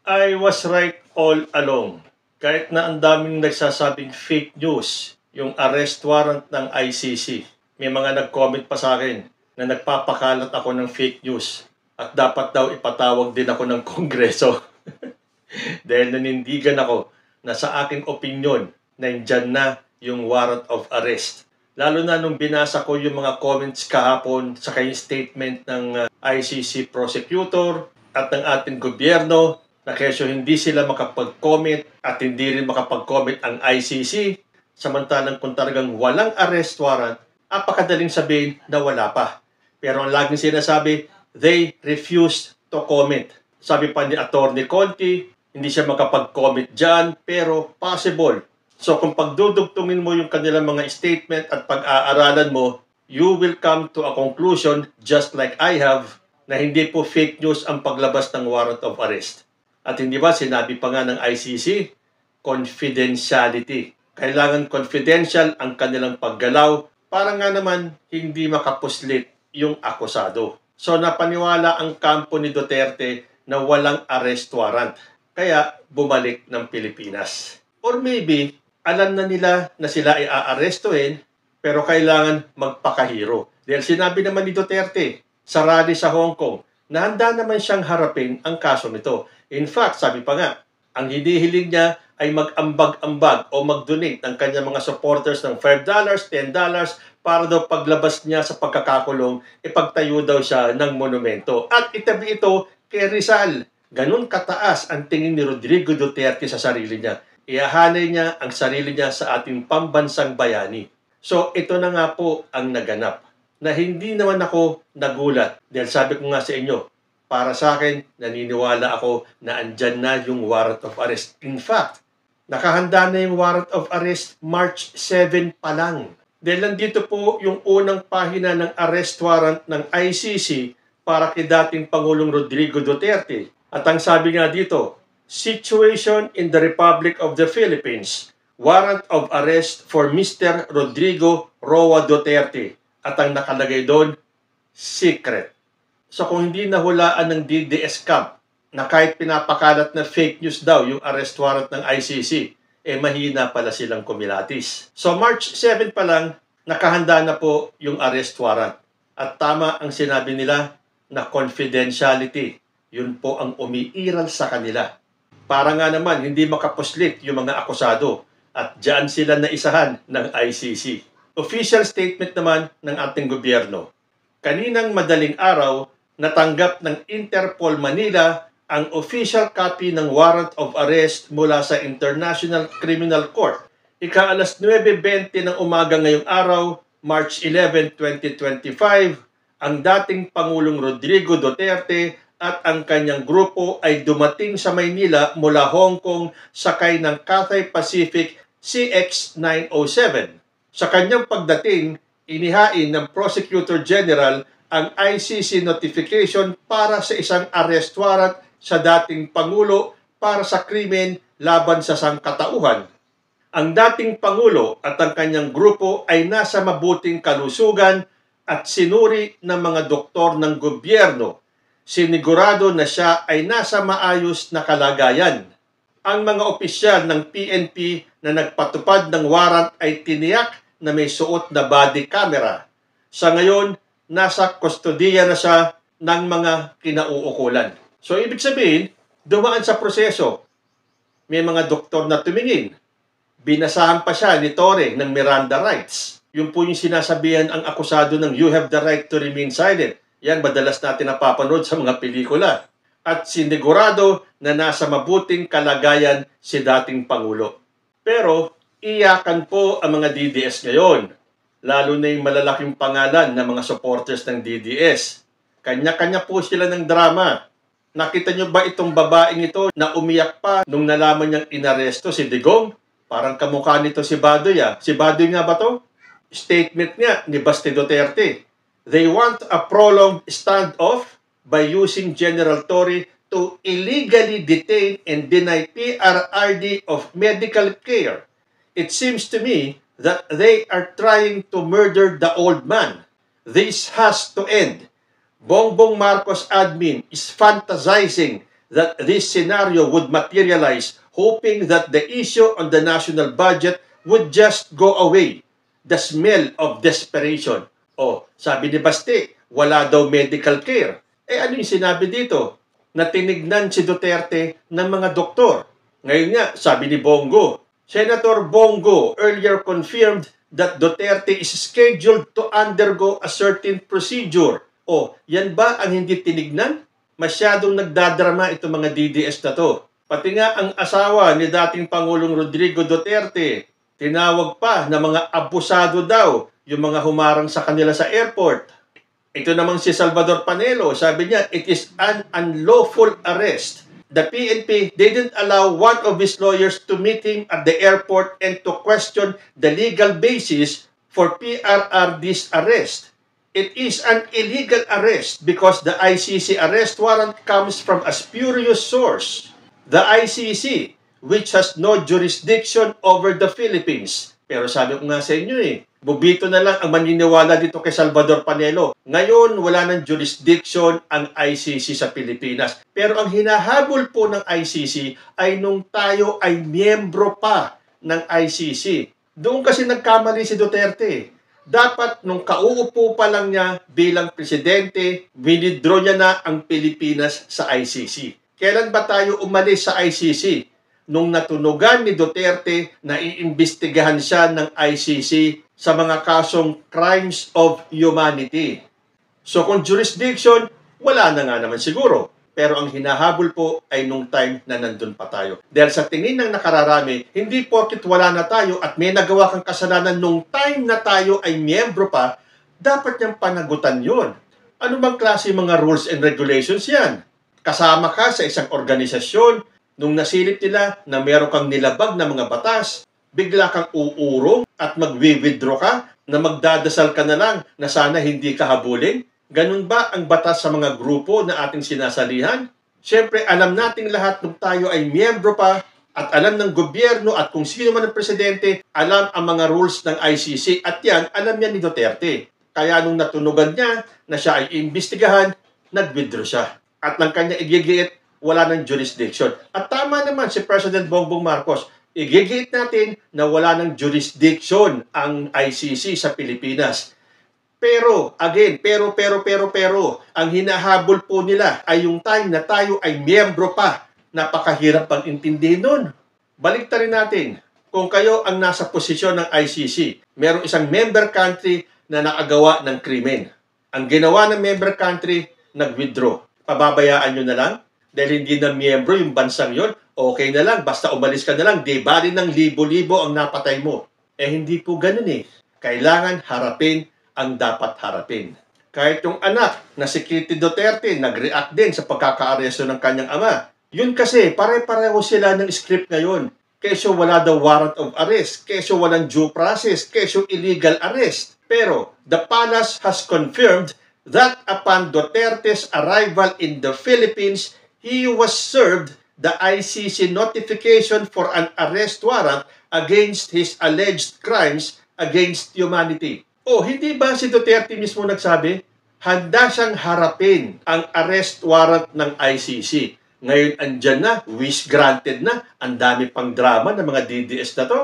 I was right all along. Kahit na ang daming nagsasabing fake news, yung arrest warrant ng ICC. May mga nag-comment pa sa akin na nagpapakalat ako ng fake news at dapat daw ipatawag din ako ng Kongreso. Dahil nanindigan ako na sa aking opinion, nandyan na yung warrant of arrest. Lalo na nung binasa ko yung mga comments kahapon sa kayong statement ng ICC prosecutor at ng ating gobyerno na kesyo hindi sila makapag-comment at hindi rin makapag-comment ang ICC, samantalang kung talagang walang arrest warrant, apakadaling sabihin na wala pa. Pero ang laging sinasabi, they refused to comment. Sabi pa ni Atty. Conti, hindi siya makapag-comment dyan, pero possible. So kung pagdudugtungin mo yung kanilang mga statement at pag-aaralan mo, you will come to a conclusion, just like I have, na hindi po fake news ang paglabas ng warrant of arrest. At hindi ba sinabi pa nga ng ICC, confidentiality. Kailangan confidential ang kanilang paggalaw para nga naman hindi makapuslit yung akusado. So napaniwala ang kampo ni Duterte na walang arrest warrant. Kaya bumalik ng Pilipinas. Or maybe, alam na nila na sila ay aarestuhin pero kailangan magpakahiro. Dahil sinabi naman ni Duterte sa rally sa Hong Kong na handa naman siyang harapin ang kaso nito. In fact, sabi pa nga, ang hinihiling niya ay mag-ambag-ambag o mag-donate ng kanyang mga supporters ng $5, $10 para daw paglabas niya sa pagkakakulong, ipagtayo daw siya ng monumento. At itabi ito kay Rizal. Ganun kataas ang tingin ni Rodrigo Duterte sa sarili niya. Iahanay niya ang sarili niya sa ating pambansang bayani. So ito na nga po ang naganap. Na hindi naman ako nagulat. Dahil sabi ko nga sa inyo, para sa akin, naniniwala ako na andyan na yung warrant of arrest. In fact, nakahanda na yung warrant of arrest March 7 pa lang. Dahil nandito po yung unang pahina ng arrest warrant ng ICC para kay dating Pangulong Rodrigo Duterte. At ang sabi nga dito, Situation in the Republic of the Philippines, warrant of arrest for Mr. Rodrigo Roa Duterte. At ang nakalagay doon, secret. So kung hindi nahulaan ng DDS camp na kahit pinapakalat na fake news daw yung arrest warrant ng ICC, mahina pala silang kumilatis. So March 7 pa lang, nakahanda na po yung arrest warrant. At tama ang sinabi nila na confidentiality. Yun po ang umiiral sa kanila. Para nga naman hindi makapuslit yung mga akusado at diyan sila naisahan ng ICC. Official statement naman ng ating gobyerno. Kaninang madaling araw, natanggap ng Interpol Manila ang official copy ng warrant of arrest mula sa International Criminal Court. Ika-alas 9:20 ng umaga ngayong araw, March 11, 2025, ang dating Pangulong Rodrigo Duterte at ang kanyang grupo ay dumating sa Maynila mula Hong Kong sakay ng Cathay Pacific CX-907. Sa kanyang pagdating, inihain ng Prosecutor General ang ICC notification para sa isang arrest warrant sa dating Pangulo para sa krimen laban sa sangkatauhan. Ang dating Pangulo at ang kanyang grupo ay nasa mabuting kalusugan at sinuri ng mga doktor ng gobyerno. Sinigurado na siya ay nasa maayos na kalagayan. Ang mga opisyal ng PNP na nagpatupad ng warrant ay tiniyak na may suot na body camera. Sa ngayon, nasa kustodiya na siya ng mga kinauukulan. So, ibig sabihin, dumaan sa proseso. May mga doktor na tumingin. Binasahan pa siya ni Torre ng Miranda rights. Yun po yung sinasabihan ang akusado ng you have the right to remain silent. Yan, madalas natin napapanood sa mga pelikula. At sinigurado na nasa mabuting kalagayan si dating Pangulo. Pero, iyakan po ang mga DDS ngayon. Lalo na yung malalaking pangalan ng mga supporters ng DDS. Kanya-kanya po sila ng drama. Nakita nyo ba itong babaeng ito na umiyak pa nung nalaman niyang inaresto si Digong? Parang kamukha nito si Badoy. Si Badoy nga ba to? Statement niya ni Basti Duterte. They want a prolonged standoff by using General Torre to illegally detain and deny PRRD of medical care. It seems to me that they are trying to murder the old man. This has to end. Bongbong Marcos admin is fantasizing that this scenario would materialize, hoping that the issue on the national budget would just go away. The smell of desperation. O, sabi ni Baste, wala daw medical care. Ano yung sinabi dito? Na tinignan si Duterte ng mga doktor. Ngayon nga, sabi ni Bongo, Senator Bongo earlier confirmed that Duterte is scheduled to undergo a certain procedure. O, yan ba ang hindi tinignan? Masyadong nagdadrama itong mga DDS na to. Pati nga ang asawa ni dating Pangulong Rodrigo Duterte, tinawag pa na mga abusado daw yung mga humarang sa kanila sa airport. Ito namang si Salvador Panelo, sabi niya, it is an unlawful arrest. The PNP didn't allow one of his lawyers to meet him at the airport and to question the legal basis for PRRD's arrest. It is an illegal arrest because the ICC arrest warrant comes from a spurious source. The ICC, which has no jurisdiction over the Philippines. Pero sabi ko nga sa inyo bubito na lang ang maniniwala dito kay Salvador Panelo. Ngayon, wala ng jurisdiction ang ICC sa Pilipinas. Pero ang hinahabol po ng ICC ay nung tayo ay miyembro pa ng ICC. Doon kasi nagkamali si Duterte. Dapat nung kauupo pa lang niya bilang presidente, withdraw niya na ang Pilipinas sa ICC. Kailan ba tayo umalis sa ICC? Nung natunugan ni Duterte na iimbestigahan siya ng ICC sa mga kasong crimes of humanity. So kung jurisdiction, wala na nga naman siguro. Pero ang hinahabol po ay nung time na nandun pa tayo. Dahil sa tingin ng nakararami, hindi porket wala na tayo at may nagawa kang kasalanan nung time na tayo ay miyembro pa, dapat niyang panagutan yun. Ano bang klase mga rules and regulations yan? Kasama ka sa isang organisasyon, nung nasilip nila na meron kang nilabag na mga batas, bigla kang uurong at mag-withdraw ka na magdadasal ka na lang na sana hindi ka habulin? Ganun ba ang batas sa mga grupo na ating sinasalihan? Siyempre, alam nating lahat nung tayo ay miyembro pa at alam ng gobyerno at kung sino man ang presidente, alam ang mga rules ng ICC at yan, alam yan ni Duterte. Kaya nung natunugan niya na siya ay imbestigahan, nag-withdraw siya. At ng kanya igigiit, wala ng jurisdiction. At tama naman si President Bongbong Marcos, igigiit natin na wala ng jurisdiction ang ICC sa Pilipinas. Pero, again, pero, ang hinahabol po nila ay yung time na tayo ay miyembro pa. Napakahirap pang intindihin nun. Baliktarin natin. Kung kayo ang nasa posisyon ng ICC, merong isang member country na nakagawa ng krimen. Ang ginawa ng member country, nag-withdraw. Pababayaan nyo na lang? Dahil hindi na miyembro yung bansang yon, okay na lang, basta umalis ka na lang, di bali ng libo-libo ang napatay mo. Hindi po ganun Kailangan harapin ang dapat harapin. Kahit yung anak na si Kitty Duterte, nag-react din sa pagkakaaresto ng kanyang ama. Yun kasi, pare-pareho sila ng script ngayon. Kesyo wala daw warrant of arrest, kesyo walang due process, kesyo illegal arrest. Pero, the palace has confirmed that upon Duterte's arrival in the Philippines, he was served the ICC notification for an arrest warrant against his alleged crimes against humanity. Hindi ba si Duterte mismo nagsabi? Handa siyang harapin ang arrest warrant ng ICC. Ngayon andyan na, wish granted na, ang dami pang drama ng mga DDS na to.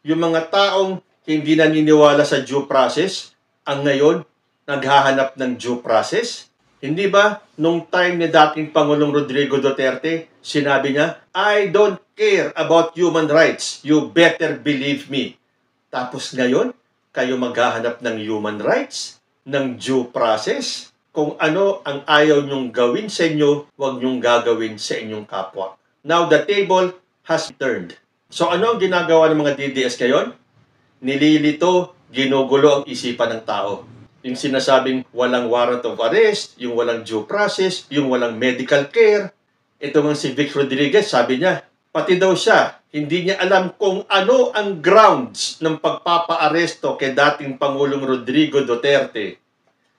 Yung mga taong hindi naniniwala sa due process, ang ngayon naghahanap ng due process. Hindi ba, nung time ni dating Pangulong Rodrigo Duterte, sinabi niya, I don't care about human rights. You better believe me. Tapos ngayon, kayo maghahanap ng human rights, ng due process. Kung ano ang ayaw nyong gawin sa inyo, huwag nyong gagawin sa inyong kapwa. Now the table has turned. So ano ang ginagawa ng mga DDS ngayon? Nililito, ginugulo ang isipan ng tao. Yung sinasabing walang warrant of arrest, yung walang due process, yung walang medical care. Ito nga si Vic Rodriguez, sabi niya, pati daw siya, hindi niya alam kung ano ang grounds ng pagpapaaresto kay dating Pangulong Rodrigo Duterte.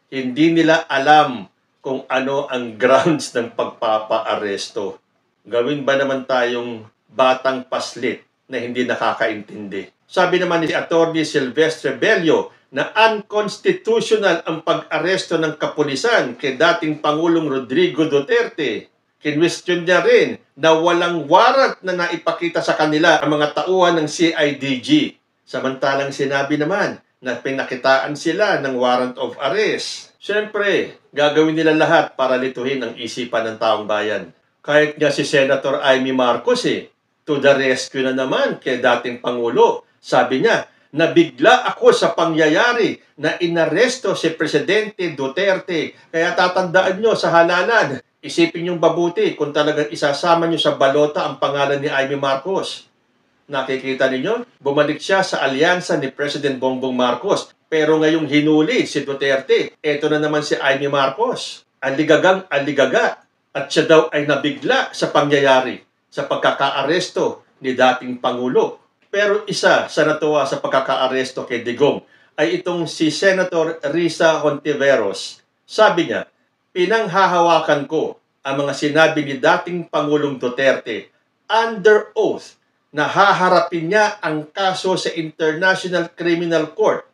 Hindi nila alam kung ano ang grounds ng pagpapaaresto. Gawin ba naman tayong batang paslit na hindi nakakaintindi? Sabi naman ni Atty. Silvestre Bello na unconstitutional ang pag-aresto ng kapulisan kay dating Pangulong Rodrigo Duterte. Kinwestiyon niya rin na walang warrant na naipakita sa kanila ang mga tauhan ng CIDG. Samantalang sinabi naman na pinakitaan sila ng warrant of arrest. Siyempre, gagawin nila lahat para lituhin ang isipan ng taong bayan. Kahit nga si Senator Amy Marcos to the rescue na naman kay dating Pangulo. Sabi niya, nabigla ako sa pangyayari na inaresto si Presidente Duterte. Kaya tatandaan nyo sa halalan, isipin niyong mabuti kung talagang isasama niyo sa balota ang pangalan ni Amy Marcos. Nakikita ninyo, bumalik siya sa alyansa ni President Bongbong Marcos. Pero ngayong hinuli si Duterte, eto na naman si Amy Marcos. Aligagang aligaga. At siya daw ay nabigla sa pangyayari, sa pagkakaaresto ni dating Pangulo. Pero isa sa natuwa sa pagkakaaresto kay Digong ay itong si Senator Risa Hontiveros. Sabi niya, pinanghahawakan ko ang mga sinabi ni dating Pangulong Duterte under oath na haharapin niya ang kaso sa International Criminal Court.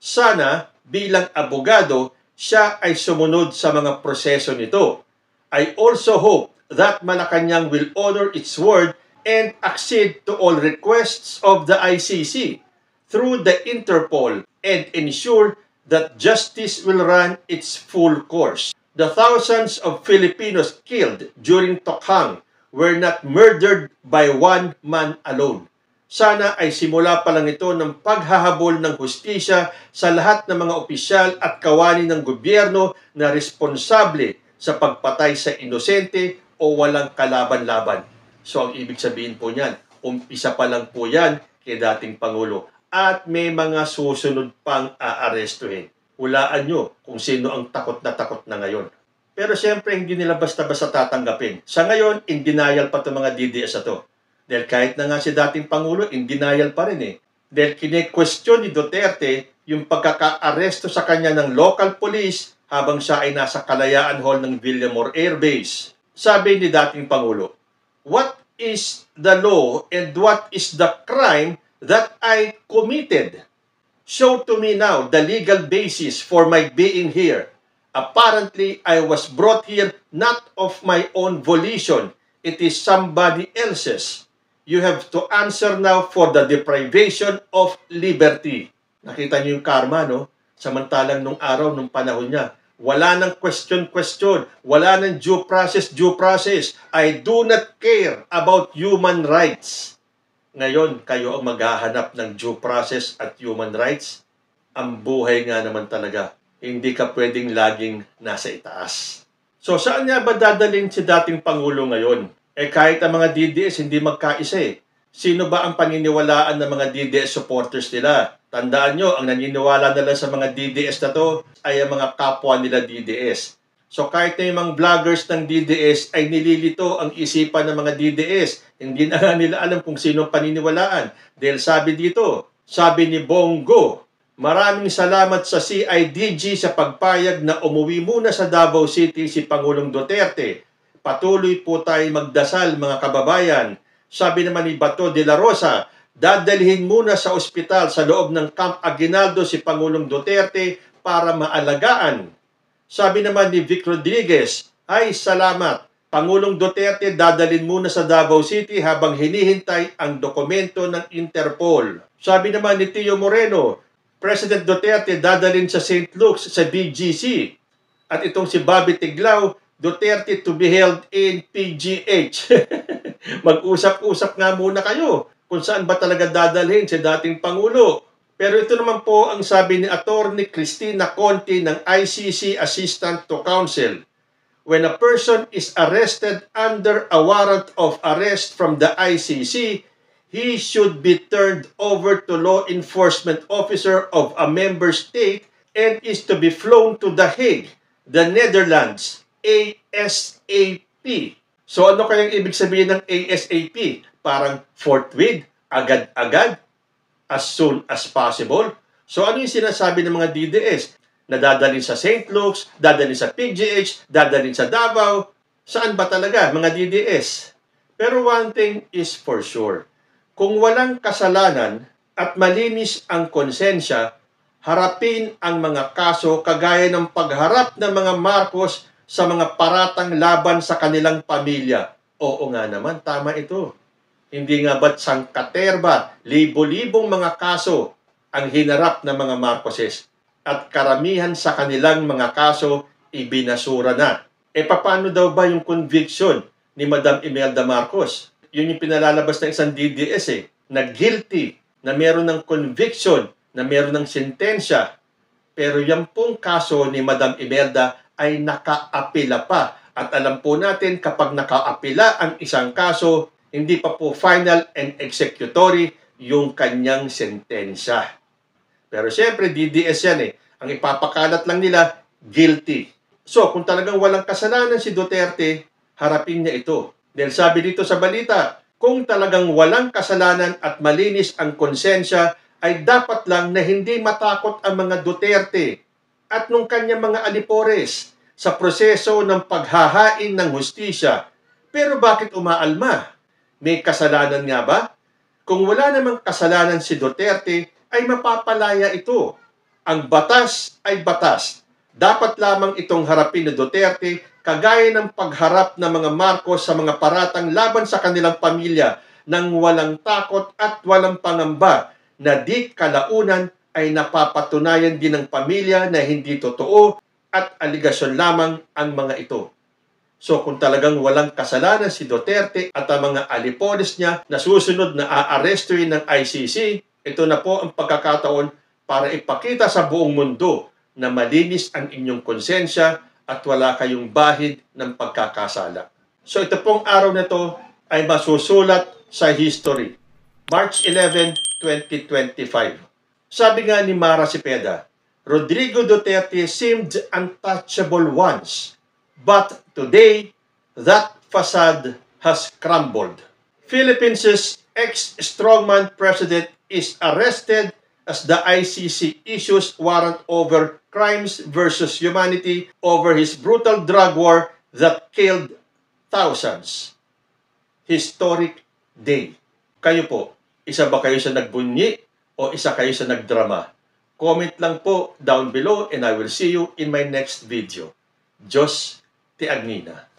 Sana bilang abogado, siya ay sumunod sa mga proseso nito. I also hope that Malacanang will honor its word and accede to all requests of the ICC through the Interpol and ensure that justice will run its full course. The thousands of Filipinos killed during Tokhang were not murdered by one man alone. Sana ay simula pa lang ito ng paghahabol ng hustisya sa lahat ng mga opisyal at kawani ng gobyerno na responsable sa pagpatay sa inosente o walang kalaban-laban. So ang ibig sabihin po niyan, umpisa pa lang po yan kay dating Pangulo. At may mga susunod pang aarestuhin. Hulaan nyo kung sino ang takot na ngayon. Pero siyempre, hindi nila basta-basta tatanggapin. Sa ngayon, in denial pa itong mga DDS na to. Dahil kahit na nga si dating Pangulo, in denial pa rin Dahil kine-question ni Duterte yung pagkaka-aresto sa kanya ng local police habang siya ay nasa Kalayaan Hall ng Villamor Air Base. Sabi ni dating Pangulo, what is the law and what is the crime that I committed? Show to me now the legal basis for my being here. Apparently, I was brought here not of my own volition. It is somebody else's. You have to answer now for the deprivation of liberty. Nakita niyo yung karma, no? Samantalang nung araw, nung panahon niya, wala nang question. Wala nang due process. I do not care about human rights. Ngayon, kayo ang maghahanap ng due process at human rights. Ang buhay nga naman talaga. Hindi ka pwedeng laging nasa itaas. So, saan nga ba dadalhin si dating Pangulo ngayon? Kahit ang mga DDS hindi magkaisa Sino ba ang paniniwalaan ng mga DDS supporters nila? Tandaan nyo, ang naniniwala nila sa mga DDS na to ay ang mga kapwa nila DDS. So kahit na yung mga vloggers ng DDS ay nililito ang isipan ng mga DDS, hindi na nila alam kung sino paniniwalaan. Dahil sabi dito, sabi ni Bongo, maraming salamat sa CIDG sa pagpayag na umuwi muna sa Davao City si Pangulong Duterte. Patuloy po tayo magdasal mga kababayan. Sabi naman ni Bato de la Rosa, dadalhin muna sa ospital sa loob ng Camp Aguinaldo si Pangulong Duterte para maalagaan. Sabi naman ni Vic Rodriguez, ay salamat. Pangulong Duterte dadalhin muna sa Davao City habang hinihintay ang dokumento ng Interpol. Sabi naman ni Tio Moreno, President Duterte dadalhin sa St. Luke's sa BGC. At itong si Bobby Tiglao, Duterte to be held in PGH. Mag-usap-usap nga muna kayo kung saan ba talaga dadalhin si dating Pangulo. Pero ito naman po ang sabi ni Attorney Cristina Conti ng ICC Assistant to Counsel. When a person is arrested under a warrant of arrest from the ICC, he should be turned over to law enforcement officer of a member state and is to be flown to The Hague, the Netherlands, ASAP. So ano kayang ibig sabihin ng ASAP? Parang forthwith, agad-agad, as soon as possible. So ano yung sinasabi ng mga DDS? Na dadalhin sa St. Luke's, dadalhin sa PGH, dadalhin sa Davao. Saan ba talaga mga DDS? Pero one thing is for sure. Kung walang kasalanan at malinis ang konsensya, harapin ang mga kaso kagaya ng pagharap ng mga Marcos sa mga paratang laban sa kanilang pamilya. Oo nga naman, tama ito. Hindi nga ba't sangkaterba, libo-libong mga kaso ang hinarap ng mga Marcoses at karamihan sa kanilang mga kaso ibinasura na. E paano daw ba yung conviction ni Madam Imelda Marcos? Yun yung pinalalabas ng isang DDS na guilty, na meron ng conviction, na meron ng sentensya. Pero yan pong kaso ni Madam Imelda ay nakaapila pa. At alam po natin kapag nakaapila ang isang kaso, hindi pa po final and executory yung kanyang sentensya. Pero siyempre, DDS yan Ang ipapakalat lang nila, guilty. So, kung talagang walang kasalanan si Duterte, harapin niya ito. Dahil sabi dito sa balita, kung talagang walang kasalanan at malinis ang konsensya, ay dapat lang na hindi matakot ang mga Duterte at nung kanyang mga alipores sa proseso ng paghahain ng hustisya. Pero bakit umaalma? May kasalanan nga ba? Kung wala namang kasalanan si Duterte, ay mapapalaya ito. Ang batas ay batas. Dapat lamang itong harapin ni Duterte kagaya ng pagharap ng mga Marcos sa mga paratang laban sa kanilang pamilya nang walang takot at walang pangamba na di kalaunan ay napapatunayan din ng pamilya na hindi totoo at aligasyon lamang ang mga ito. So kung talagang walang kasalanan si Duterte at ang mga alipores niya na susunod na aarestuin ng ICC, ito na po ang pagkakataon para ipakita sa buong mundo na malinis ang inyong konsensya at wala kayong bahid ng pagkakasala. So ito pong araw na ito ay masusulat sa history. March 11, 2025. Sabi nga ni Mara Cepeda, Rodrigo Duterte seemed untouchable once, but today, that facade has crumbled. Philippines' ex-strongman president is arrested as the ICC issues warrant over crimes versus humanity over his brutal drug war that killed thousands. Historic day. Kayo po, isa ba kayo sa nagbunyi o isa kayo sa nagdrama? Comment lang po down below and I will see you in my next video. Diyos te Agnina.